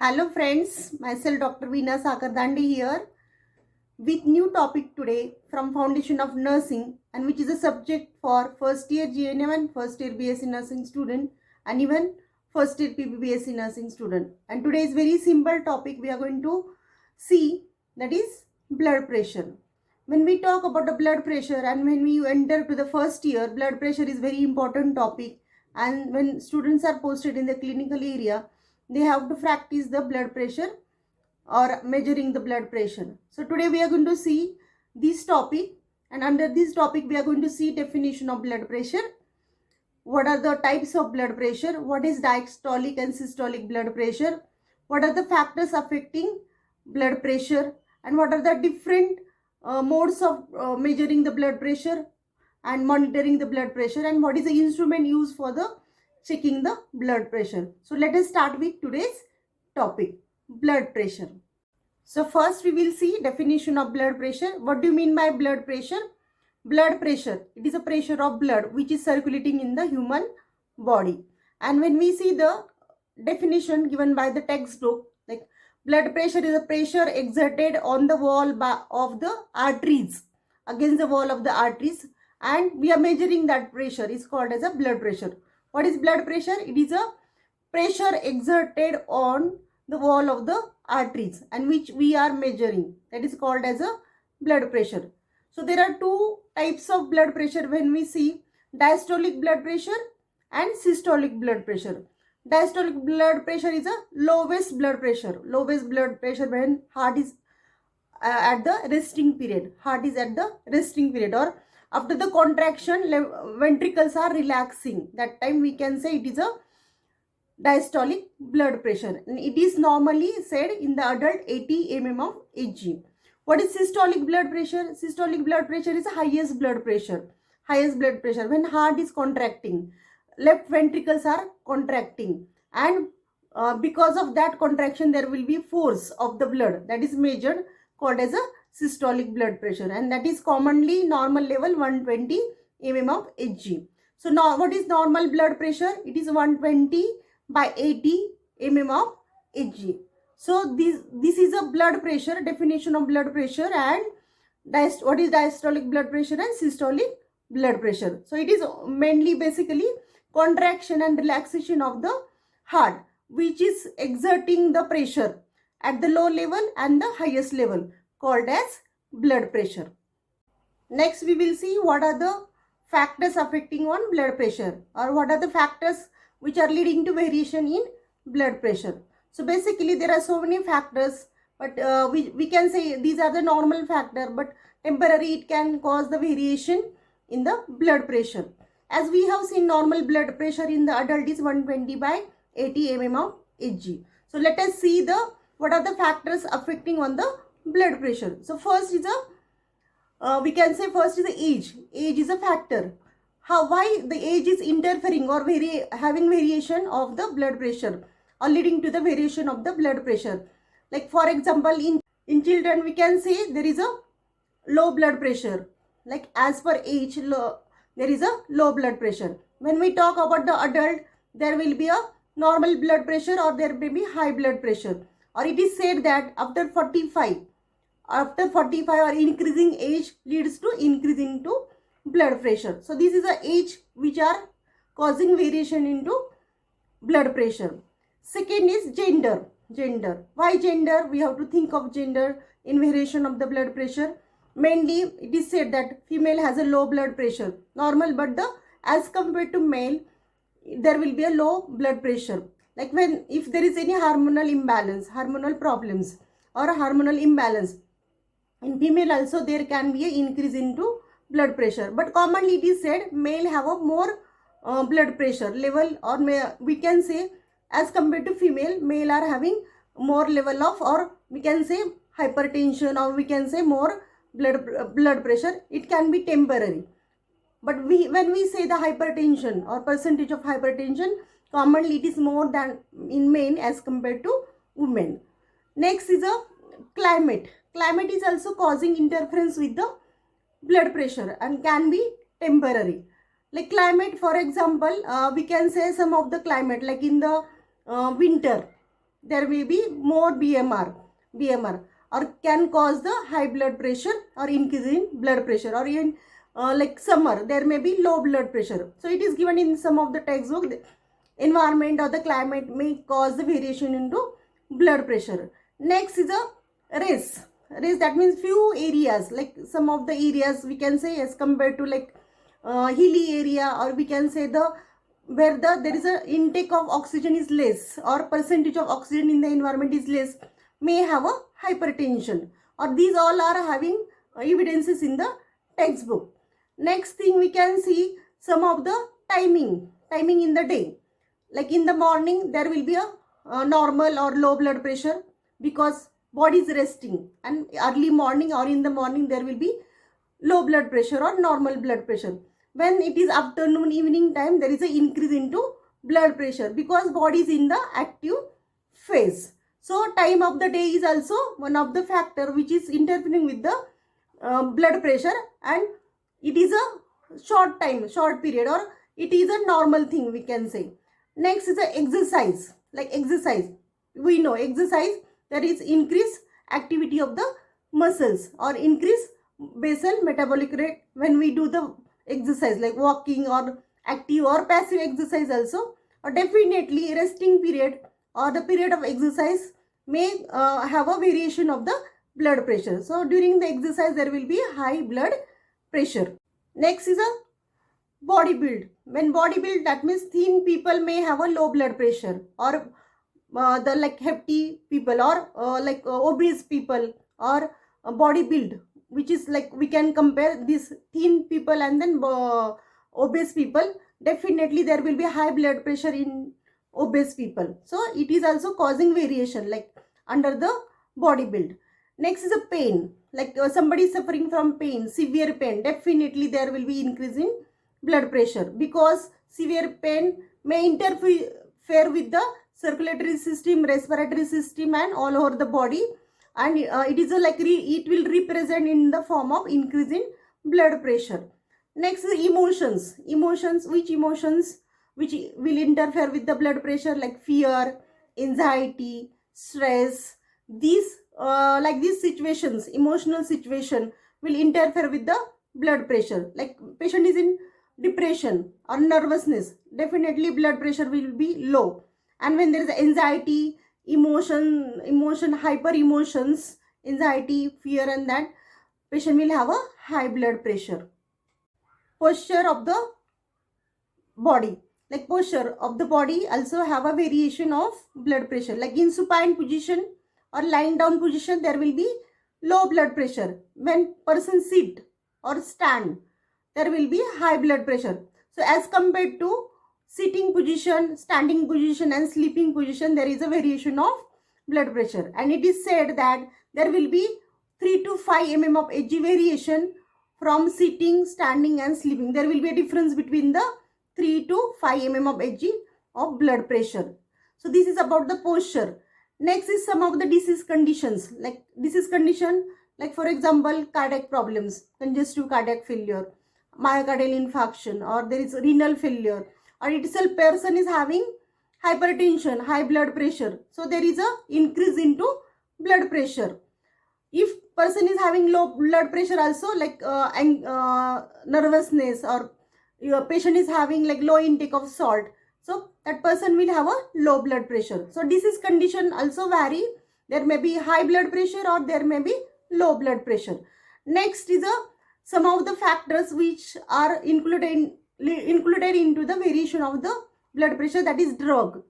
Hello friends, myself Dr. Veena Sakardandi here with new topic today from Foundation of Nursing, and which is a subject for first year GNM and first year BSc Nursing student and even first year PBBSc Nursing student. And today is very simple topic we are going to see, that is blood pressure. When we talk about the blood pressure and when we enter to the first year, blood pressure is very important topic, and when students are posted in the clinical area, they have to practice the blood pressure or measuring the blood pressure. So today we are going to see this topic, and under this topic we are going to see definition of blood pressure, what are the types of blood pressure, what is diastolic and systolic blood pressure, what are the factors affecting blood pressure, and what are the different modes of measuring the blood pressure and monitoring the blood pressure, and what is the instrument used for the checking the blood pressure. So let us start with today's topic, blood pressure. So first we will see definition of blood pressure. What do you mean by blood pressure? Blood pressure, it is a pressure of blood which is circulating in the human body. And when we see the definition given by the textbook, like blood pressure is a pressure exerted on the wall of the arteries, against the wall of the arteries, and we are measuring that pressure is called as a blood pressure. What is blood pressure? It is a pressure exerted on the wall of the arteries and which we are measuring. That is called as a blood pressure. So there are two types of blood pressure when we see diastolic blood pressure and systolic blood pressure. Diastolic blood pressure is a lowest blood pressure. Lowest blood pressure when heart is at the resting period. Heart is at the resting period, or after the contraction ventricles are relaxing. That time we can say it is a diastolic blood pressure, and it is normally said in the adult 80 mm of Hg. What is systolic blood pressure? Systolic blood pressure is the highest blood pressure. Highest blood pressure when heart is contracting, left ventricles are contracting, and because of that contraction there will be force of the blood that is measured, called as a systolic blood pressure, and that is commonly normal level 120 mm of Hg. So now what is normal blood pressure? It is 120 by 80 mm of Hg. So this is a blood pressure, definition of blood pressure, and what is diastolic blood pressure and systolic blood pressure. So it is mainly basically contraction and relaxation of the heart which is exerting the pressure at the low level and the highest level, called as blood pressure. Next we will see what are the factors affecting on blood pressure, or what are the factors which are leading to variation in blood pressure. So basically there are so many factors, but we can say these are the normal factor, but temporary it can cause the variation in the blood pressure. As we have seen, normal blood pressure in the adult is 120 by 80 mm of Hg. So let us see what are the factors affecting on the blood pressure. So first is we can say first is the age. Age is a factor. Why the age is interfering or having variation of the blood pressure, or leading to the variation of the blood pressure. Like for example, in children we can say there is a low blood pressure. Like as per age, there is a low blood pressure. When we talk about the adult, there will be a normal blood pressure or there may be high blood pressure. Or it is said that after 45 or increasing age leads to increase into blood pressure. So this is the age which are causing variation into blood pressure. Second is gender. Why gender? We have to think of gender in variation of the blood pressure. Mainly it is said that female has a low blood pressure, normal, but as compared to male there will be a low blood pressure. Like if there is any hormonal imbalance, hormonal problems or a hormonal imbalance, in female also there can be an increase into blood pressure, but commonly it is said male have a more blood pressure level, or we can say as compared to female, male are having more level of, or we can say hypertension, or we can say more blood pressure. It can be temporary, but when we say the hypertension or percentage of hypertension, commonly it is more than in men as compared to women. Next is a climate. Climate is also causing interference with the blood pressure and can be temporary. Like climate, for example, we can say some of the climate, like in the winter, there may be more BMR, or can cause the high blood pressure or increase in blood pressure, or in like summer there may be low blood pressure. So it is given in some of the textbook. The environment or the climate may cause the variation into blood pressure. Next is a race. That means few areas, like some of the areas we can say as compared to like hilly area, or we can say the where there is a intake of oxygen is less, or percentage of oxygen in the environment is less, may have a hypertension, or these all are having evidences in the textbook. Next thing we can see some of the timing in the day. Like in the morning there will be a normal or low blood pressure because body is resting, and early morning or in the morning there will be low blood pressure or normal blood pressure. When it is afternoon, evening time, there is an increase into blood pressure because body is in the active phase. So time of the day is also one of the factor which is interfering with the blood pressure, and it is a short period, or it is a normal thing we can say. Next is the exercise. Like exercise, we know exercise, there is increased activity of the muscles or increase basal metabolic rate when we do the exercise, like walking or active or passive exercise also. Or definitely resting period or the period of exercise may have a variation of the blood pressure. So during the exercise there will be high blood pressure. Next is a body build. When body build, that means thin people may have a low blood pressure, or the like hefty people, or like obese people, or body build, which is like we can compare these thin people and then obese people. Definitely there will be high blood pressure in obese people. So it is also causing variation like under the body build. Next is a pain. Like somebody is suffering from pain, severe pain, definitely there will be increase in blood pressure, because severe pain may interfere with the circulatory system, respiratory system, and all over the body, and it is it will represent in the form of increase in blood pressure. Next is emotions. Which emotions which will interfere with the blood pressure, like fear, anxiety, stress. These these situations, emotional situation, will interfere with the blood pressure. Like patient is in depression or nervousness, definitely blood pressure will be low. And when there is anxiety, emotion, hyper emotions, anxiety, fear, and that, patient will have a high blood pressure. Posture of the body. Like posture of the body also have a variation of blood pressure. Like in supine position or lying down position, there will be low blood pressure. When person sit or stand, there will be high blood pressure. So as compared to sitting position, standing position, and sleeping position, there is a variation of blood pressure. And it is said that there will be 3 to 5 mm of Hg variation from sitting, standing, and sleeping. There will be a difference between the 3 to 5 mm of Hg of blood pressure. So this is about the posture. Next is some of the disease conditions. Like disease condition, like for example, cardiac problems, congestive cardiac failure, myocardial infarction, or there is renal failure, or itself person is having hypertension, high blood pressure. So there is a increase into blood pressure. If person is having low blood pressure also, like nervousness, or your patient is having like low intake of salt, so that person will have a low blood pressure. So disease condition also vary. There may be high blood pressure or there may be low blood pressure. Next is some of the factors which are included into the variation of the blood pressure, that is drug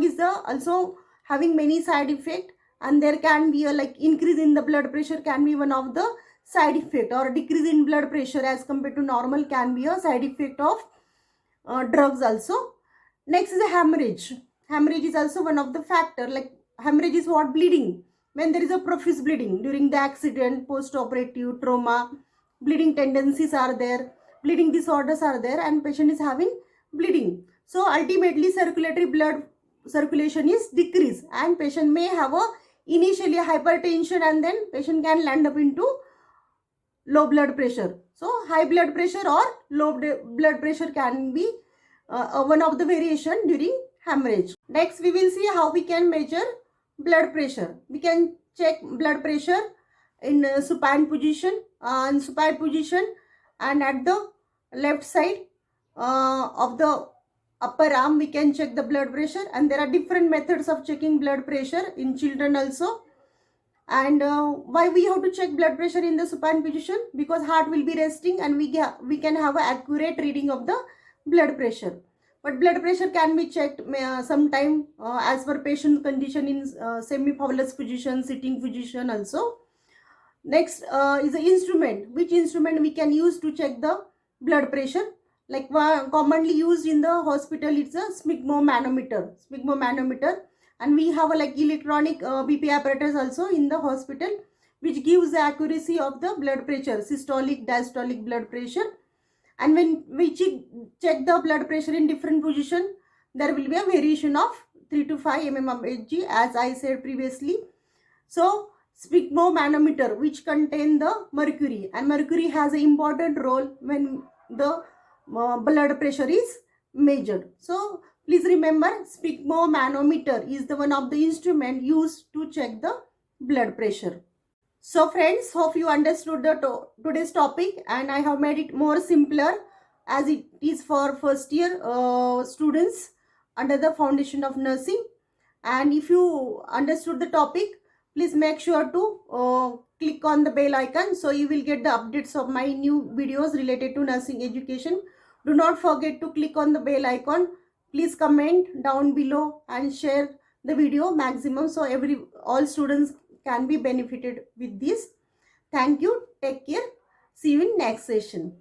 is also having many side effect, and there can be a increase in the blood pressure can be one of the side effect, or decrease in blood pressure as compared to normal can be a side effect of drugs also. Next is a hemorrhage is also one of the factor. Like hemorrhage is what? Bleeding. When there is a profuse bleeding during the accident, post-operative trauma, bleeding tendencies are there, bleeding disorders are there, and patient is having bleeding. So ultimately circulatory blood circulation is decreased, and patient may have a initially hypertension, and then patient can land up into low blood pressure. So high blood pressure or low blood pressure can be one of the variation during hemorrhage. Next we will see how we can measure blood pressure. We can check blood pressure in supine position, and at the left side of the upper arm we can check the blood pressure. And there are different methods of checking blood pressure in children also. And why we have to check blood pressure in the supine position? Because heart will be resting and we can have an accurate reading of the blood pressure. But blood pressure can be checked sometime as per patient condition in semi-fowler's position, sitting position also. Next is the instrument. Which instrument we can use to check the blood pressure? Like commonly used in the hospital, it's a sphygmomanometer. And we have a like electronic BP apparatus also in the hospital, which gives the accuracy of the blood pressure, systolic, diastolic blood pressure. And when we check the blood pressure in different position, there will be a variation of 3 to 5 mmHg, as I said previously. So sphygmomanometer, which contain the mercury, and mercury has an important role when the blood pressure is measured. So please remember, sphygmomanometer is the one of the instrument used to check the blood pressure. So friends, hope you understood the today's topic, and I have made it more simpler as it is for first year students under the foundation of nursing. And if you understood the topic, please make sure to click on the bell icon so you will get the updates of my new videos related to nursing education. Do not forget to click on the bell icon. Please comment down below and share the video maximum so all students can be benefited with this. Thank you. Take care. See you in next session.